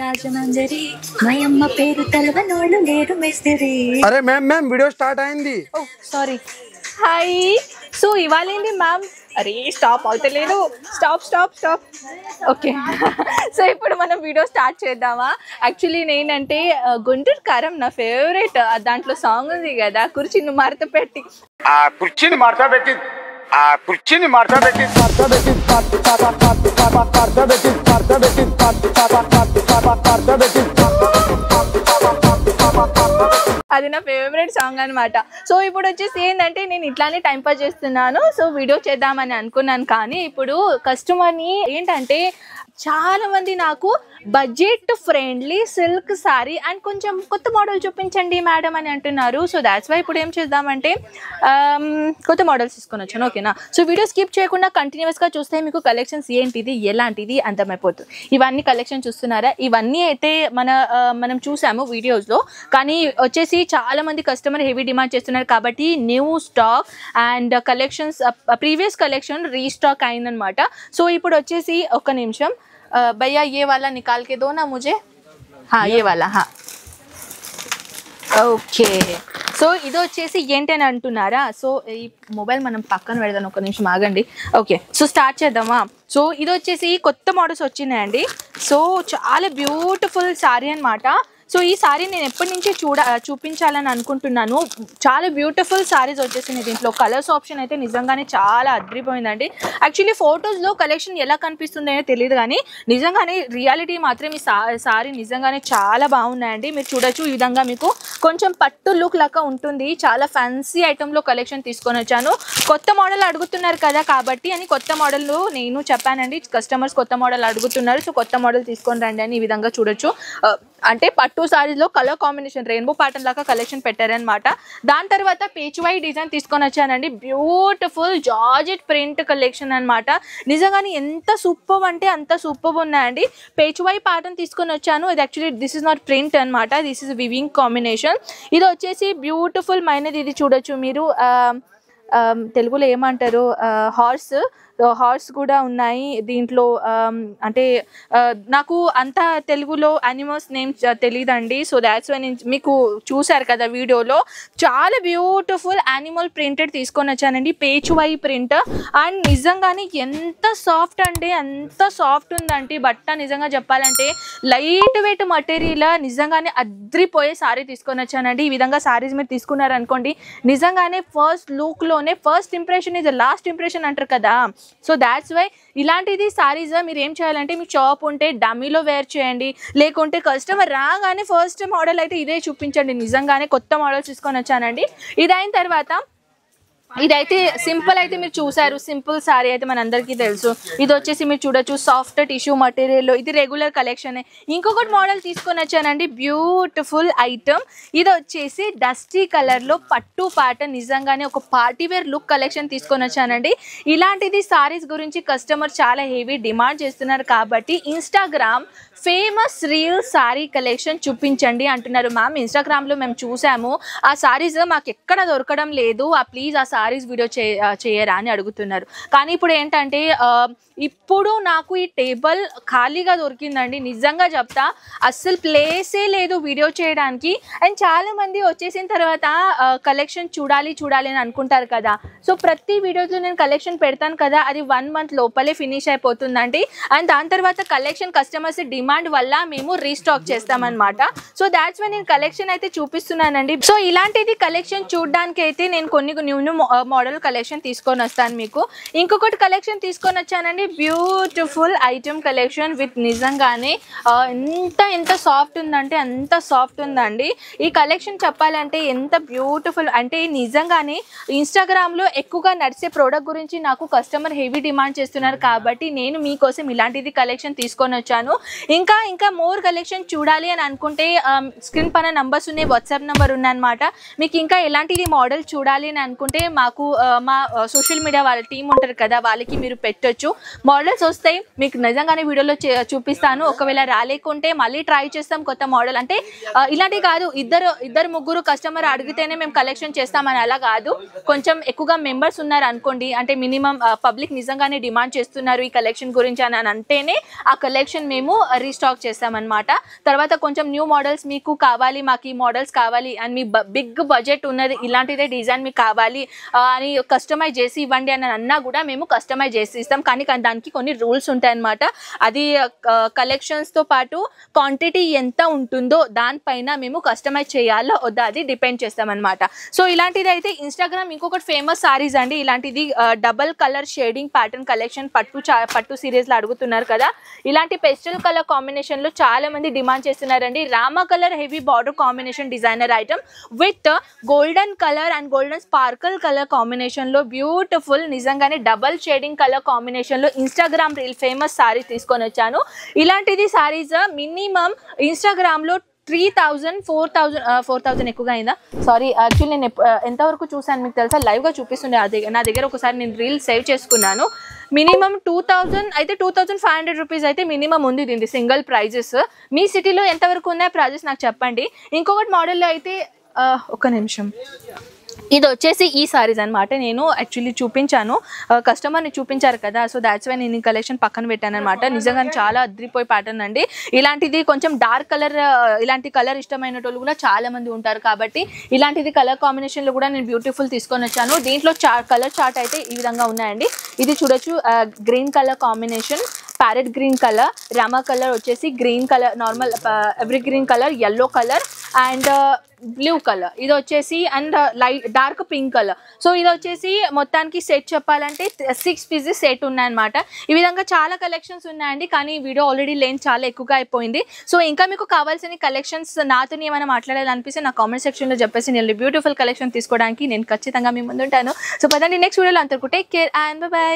రాజమంజరి మయమ్మ పేరు తలవనోళ్ళు లేరు మేస్త్రి. అరే మ్యామ్ వీడియో స్టార్ట్ అయింది. ఓ సారీ. హాయ్. సో ఇవాళ ఏంది మ్యామ్? అరే స్టాప్ అవుతలేదు. స్టాప్. ఓకే. సో ఇప్పుడు మనం వీడియో స్టార్ట్ చేద్దామా? యాక్చువల్లీ నేనంటే గుంటూరు కారం నా ఫేవరెట్. దాంట్లో సాంగ్ ఉంది కదా, కుర్చీని మడత పెట్టి అది నా ఫేవరెట్ సాంగ్ అనమాట. సో ఇప్పుడు వచ్చేసి ఏంటంటే నేను ఇట్లానే టైం పాస్ చేస్తున్నాను. సో వీడియో చేద్దామని అనుకున్నాను, కానీ ఇప్పుడు కస్టమర్ని ఏంటంటే చాలా మంది నాకు budget friendly silk sorry and కొంచెం కొత్త మోడల్ చూపించండి మేడం అని అంటున్నారు. సో దాట్స్ వై ఇప్పుడు ఏం చేద్దామంటే కొత్త మోడల్స్ తీసుకొని వచ్చాను. ఓకేనా? సో వీడియో స్కిప్ చేయకుండా కంటిన్యూస్గా చూస్తే మీకు కలెక్షన్స్ ఏంటిది ఎలాంటిది అర్థమైపోతుంది. ఇవన్నీ కలెక్షన్ చూస్తున్నారా? ఇవన్నీ అయితే మనం చూసాము వీడియోస్లో, కానీ వచ్చేసి చాలా మంది కస్టమర్ హెవీ డిమాండ్ చేస్తున్నారు కాబట్టి new stock and collections previous collection restock అయిందనమాట. సో ఇప్పుడు వచ్చేసి ఒక్క నిమిషం भैया ये वाला निकाल के दो ना मुझे. हाँ ये वाला. हाँ ఓకే. సో ఇది వచ్చేసి ఏంటని అంటున్నారా? సో ఈ మొబైల్ మనం పక్కన పెడదాం, ఒక నిమిషం ఆగండి. ఓకే, సో స్టార్ట్ చేద్దామా? సో ఇది వచ్చేసి కొత్త మోడల్స్ వచ్చినాయండి. సో చాలా బ్యూటిఫుల్ శారీ అనమాట. సో ఈ సారీ నేను ఎప్పటి నుంచి చూపించాలని అనుకుంటున్నాను. చాలా బ్యూటిఫుల్ సారీస్ వచ్చేసినాయి. దీంట్లో కలర్స్ ఆప్షన్ అయితే నిజంగానే చాలా అద్రిపోయిందండి. యాక్చువల్లీ ఫొటోస్లో కలెక్షన్ ఎలా కనిపిస్తుందో తెలియదు, కానీ నిజంగానే రియాలిటీ మాత్రం ఈ సారీ నిజంగానే చాలా బాగున్నాయండి. మీరు చూడొచ్చు, ఈ విధంగా మీకు కొంచెం పట్టు లుక్ లాగా ఉంటుంది. చాలా ఫ్యాన్సీ ఐటెంలో కలెక్షన్ తీసుకొని వచ్చాను. కొత్త మోడల్ అడుగుతున్నారు కదా కాబట్టి అని కొత్త మోడల్ నేను చెప్పానండి. కస్టమర్స్ కొత్త మోడల్ అడుగుతున్నారు, సో కొత్త మోడల్ తీసుకొని రండి అని ఈ విధంగా చూడొచ్చు. అంటే పట్టు సారీస్లో కలర్ కాంబినేషన్ రెయిన్బో ప్యాటర్న్ లాగా కలెక్షన్ పెట్టారనమాట. దాని తర్వాత పేచ్వై డిజైన్ తీసుకొని వచ్చానండి. బ్యూటిఫుల్ జార్జెట్ ప్రింట్ కలెక్షన్ అనమాట. నిజంగానే ఎంత సూపర్ అంటే అంత సూపర్ ఉన్నాయండి. పేచ్వై ప్యాటర్న్ తీసుకొని వచ్చాను. ఇది actually this is not print అనమాట, దిస్ ఇస్ వివింగ్ కాంబినేషన్. ఇది వచ్చేసి బ్యూటిఫుల్ మైనది. ఇది చూడొచ్చు మీరు, తెలుగులో ఏమంటారు, హార్స్ కూడా ఉన్నాయి దీంట్లో. అంటే నాకు అంత తెలుగులో యానిమల్స్ నేమ్స్ తెలియదండి. సో దాట్స్ వై నేను మీకు చూసారు కదా వీడియోలో, చాలా బ్యూటిఫుల్ యానిమల్ ప్రింటెడ్ తీసుకొని వచ్చానండి. పేచ్వై ప్రింట్ అండ్ నిజంగానే ఎంత సాఫ్ట్ అంటే అంత సాఫ్ట్ ఉందండి బట్ట. నిజంగా చెప్పాలంటే లైట్ వెయిట్ మటీరియల్, నిజంగానే అద్రిపోయే సారీ తీసుకొని వచ్చానండి. ఈ విధంగా సారీస్ మీరు తీసుకున్నారనుకోండి, నిజంగానే ఫస్ట్ లుక్లోనే first impression is last impression అంటారు కదా. సో దాట్స్ వై ఇలాంటిది సారీస్ మీరు ఏం చేయాలంటే, మీ షాప్ ఉంటే డమ్మీలో వేర్ చేయండి, లేకుంటే కస్టమర్ రాగానే ఫస్ట్ మోడల్ అయితే ఇదే చూపించండి. నిజంగానే కొత్త మోడల్స్ తీసుకొని వచ్చానండి. ఇది అయిన తర్వాత ఇదైతే సింపుల్ అయితే మీరు చూసారు, సింపుల్ సారీ అయితే మనందరికీ తెలుసు. ఇది వచ్చేసి మీరు చూడొచ్చు సాఫ్ట్ టిష్యూ మటీరియల్లో, ఇది రెగ్యులర్ కలెక్షన్. ఇంకొకటి మోడల్ తీసుకొని వచ్చానండి, బ్యూటిఫుల్ ఐటమ్. ఇది వచ్చేసి డస్టీ కలర్లో పట్టు ప్యాటర్న్, నిజంగానే ఒక పార్టీవేర్ లుక్ కలెక్షన్ తీసుకొని వచ్చానండి. ఇలాంటిది సారీస్ గురించి కస్టమర్ చాలా హెవీ డిమాండ్ చేస్తున్నారు కాబట్టి Instagram famous reel sorry collection చూపించండి అంటున్నారు. మ్యామ్ ఇన్స్టాగ్రామ్లో మేము చూసాము, ఆ సారీస్ మాకు ఎక్కడ దొరకడం లేదు, ప్లీజ్ ఆ సారీస్ వీడియో చేయరా అని అడుగుతున్నారు. కానీ ఇప్పుడు ఏంటంటే ఇప్పుడు నాకు ఈ టేబుల్ ఖాళీగా దొరికిందండి. నిజంగా చెప్తా, అస్సలు ప్లేసే లేదు వీడియో చేయడానికి. అండ్ చాలామంది వచ్చేసిన తర్వాత కలెక్షన్ చూడాలి అని అనుకుంటారు కదా. సో ప్రతి వీడియోలో నేను కలెక్షన్ పెడతాను కదా, అది 1 month లోపలే ఫినిష్ అయిపోతుందండి. అండ్ దాని తర్వాత కలెక్షన్ కస్టమర్స్ డిమాండ్ వల్ల మేము రీస్టాక్ చేస్తామన్నమాట. సో దాట్స్ వై నేను కలెక్షన్ అయితే చూపిస్తున్నానండి. సో ఇలాంటిది కలెక్షన్ చూడడానికి అయితే నేను కొన్ని న్యూ మోడల్ కలెక్షన్ తీసుకొని వస్తాను మీకు. ఇంకొకటి కలెక్షన్ తీసుకొని వచ్చానండి, బ్యూటిఫుల్ ఐటమ్ కలెక్షన్ విత్ నిజంగానే ఎంత సాఫ్ట్ ఉందంటే అంత సాఫ్ట్ ఉందండి. ఈ కలెక్షన్ చెప్పాలంటే ఎంత బ్యూటిఫుల్ అంటే, నిజంగానే ఇన్స్టాగ్రామ్లో ఎక్కువగా నడిచే ప్రోడక్ట్ గురించి నాకు కస్టమర్ హెవీ డిమాండ్ చేస్తున్నారు కాబట్టి నేను మీకోసం ఇలాంటిది కలెక్షన్ తీసుకొని వచ్చాను. ఇంకా మోర్ కలెక్షన్ చూడాలి అని అనుకుంటే స్క్రీన్ పైన నంబర్స్ ఉన్నాయి, వాట్సాప్ నెంబర్ ఉన్నాయన్నమాట. మీకు ఇంకా ఎలాంటిది మోడల్ చూడాలి అని అనుకుంటే మాకు మా సోషల్ మీడియా వాళ్ళ టీం ఉంటారు కదా, వాళ్ళకి మీరు పెట్టొచ్చు. మోడల్స్ వస్తాయి, మీకు నిజంగానే వీడియోలో చూపిస్తాను. ఒకవేళ రాలేకుంటే మళ్ళీ ట్రై చేస్తాం కొత్త మోడల్. అంటే ఇలాంటివి కాదు, ఇద్దరు ముగ్గురు కస్టమర్ అడిగితేనే మేము కలెక్షన్ చేస్తామని అలా కాదు. కొంచెం ఎక్కువగా మెంబర్స్ ఉన్నారు అనుకోండి, అంటే మినిమం పబ్లిక్ నిజంగానే డిమాండ్ చేస్తున్నారు ఈ కలెక్షన్ గురించి అని అంటేనే ఆ కలెక్షన్ మేము రీస్టాక్ చేస్తామన్నమాట. తర్వాత కొంచెం న్యూ మోడల్స్ మీకు కావాలి, మాకు ఈ మోడల్స్ కావాలి అని మీ బిగ్ బడ్జెట్ ఉన్నది, ఇలాంటిదే డిజైన్ మీకు కావాలి అని కస్టమైజ్ చేసి ఇవ్వండి అని అన్నా కూడా మేము కస్టమైజ్ చేసి ఇస్తాం. కానీ దానికి కొన్ని రూల్స్ ఉంటాయి అన్నమాట. అది కలెక్షన్స్తో పాటు క్వాంటిటీ ఎంత ఉంటుందో దానిపైన మేము కస్టమైజ్ చేయాలో వద్దా అది డిపెండ్ చేస్తామన్నమాట. సో ఇలాంటిది అయితే ఇన్స్టాగ్రామ్ ఇంకొకటి ఫేమస్ సారీస్ అండి. ఇలాంటిది double colour shading pattern collection పట్టు సిరీస్లో అడుగుతున్నారు కదా. ఇలాంటి పెస్టల్ కలర్ కాంబినేషన్లో చాలా మంది డిమాండ్ చేస్తున్నారండి. Rama colour heavy border combination designer item with golden colour and golden sparkle colour కాంబినేషన్లో బ్యూటిఫుల్ నిజంగానే డబల్ షేడింగ్ కలర్ కాంబినేషన్లో ఇన్స్టాగ్రామ్ రీల్ ఫేమస్ సారీస్ తీసుకొని వచ్చాను. ఇలాంటిది సారీస్ మినిమం ఇన్స్టాగ్రామ్లో 3000 4000 ఎక్కువగా అయిందా, సారీ యాక్చువల్లీ నేను ఎంతవరకు చూసాను మీకు తెలుసా, లైవ్గా చూపిస్తుండే నా దగ్గర ఒకసారి నేను రీల్ సేవ్ చేసుకున్నాను. మినిమం 2000 అయితే 2500 రూపీస్ అయితే మినిమం ఉంది దీనికి సింగిల్ ప్రైజెస్. మీ సిటీలో ఎంతవరకు ఉన్నాయి ప్రైజెస్ నాకు చెప్పండి. ఇంకొకటి మోడల్లో అయితే ఒక్క నిమిషం, ఇది వచ్చేసి ఈ సారీస్ అనమాట. నేను యాక్చువల్లీ చూపించాను, కస్టమర్ని చూపించారు కదా, సో దాట్స్ వై నేను ఈ కలెక్షన్ పక్కన పెట్టాను అనమాట. నిజంగా చాలా అద్రిపోయి ప్యాటర్న్ అండి. ఇలాంటిది కొంచెం డార్క్ కలర్, ఇలాంటి కలర్ ఇష్టమైన వాళ్ళు కూడా చాలా మంది ఉంటారు కాబట్టి ఇలాంటిది కలర్ కాంబినేషన్లో కూడా నేను బ్యూటిఫుల్ తీసుకొని వచ్చాను. దీంట్లో కలర్ చార్ట్ అయితే ఈ విధంగా ఉన్నాయండి. ఇది చూడొచ్చు, green colour combination, parrot green colour, Rama colour వచ్చేసి green colour, normal evergreen colour, yellow colour and blue colour, ఇది వచ్చేసి and light dark pink colour. So ఇది వచ్చేసి మొత్తానికి సెట్ చెప్పాలంటే 6 పీసెస్ సెట్ ఉన్నాయన్నమాట. ఈ విధంగా చాలా కలెక్షన్స్ ఉన్నాయండి, కానీ వీడియో ఆల్రెడీ లెంత్ చాలా ఎక్కువగా అయిపోయింది. సో ఇంకా మీకు కావాల్సిన కలెక్షన్స్ నాతో ఏమైనా మాట్లాడాలనిపిస్తే నా కామెంట్ సెక్షన్లో చెప్పేసి నేను బ్యూటిఫుల్ కలెక్షన్ తీసుకోవడానికి నేను ఖచ్చితంగా మీ ముందు ఉంటాను. సో పదండి నెక్స్ట్ వీడియోలో అంతకు టేక్ కేర్ అండ్ బై.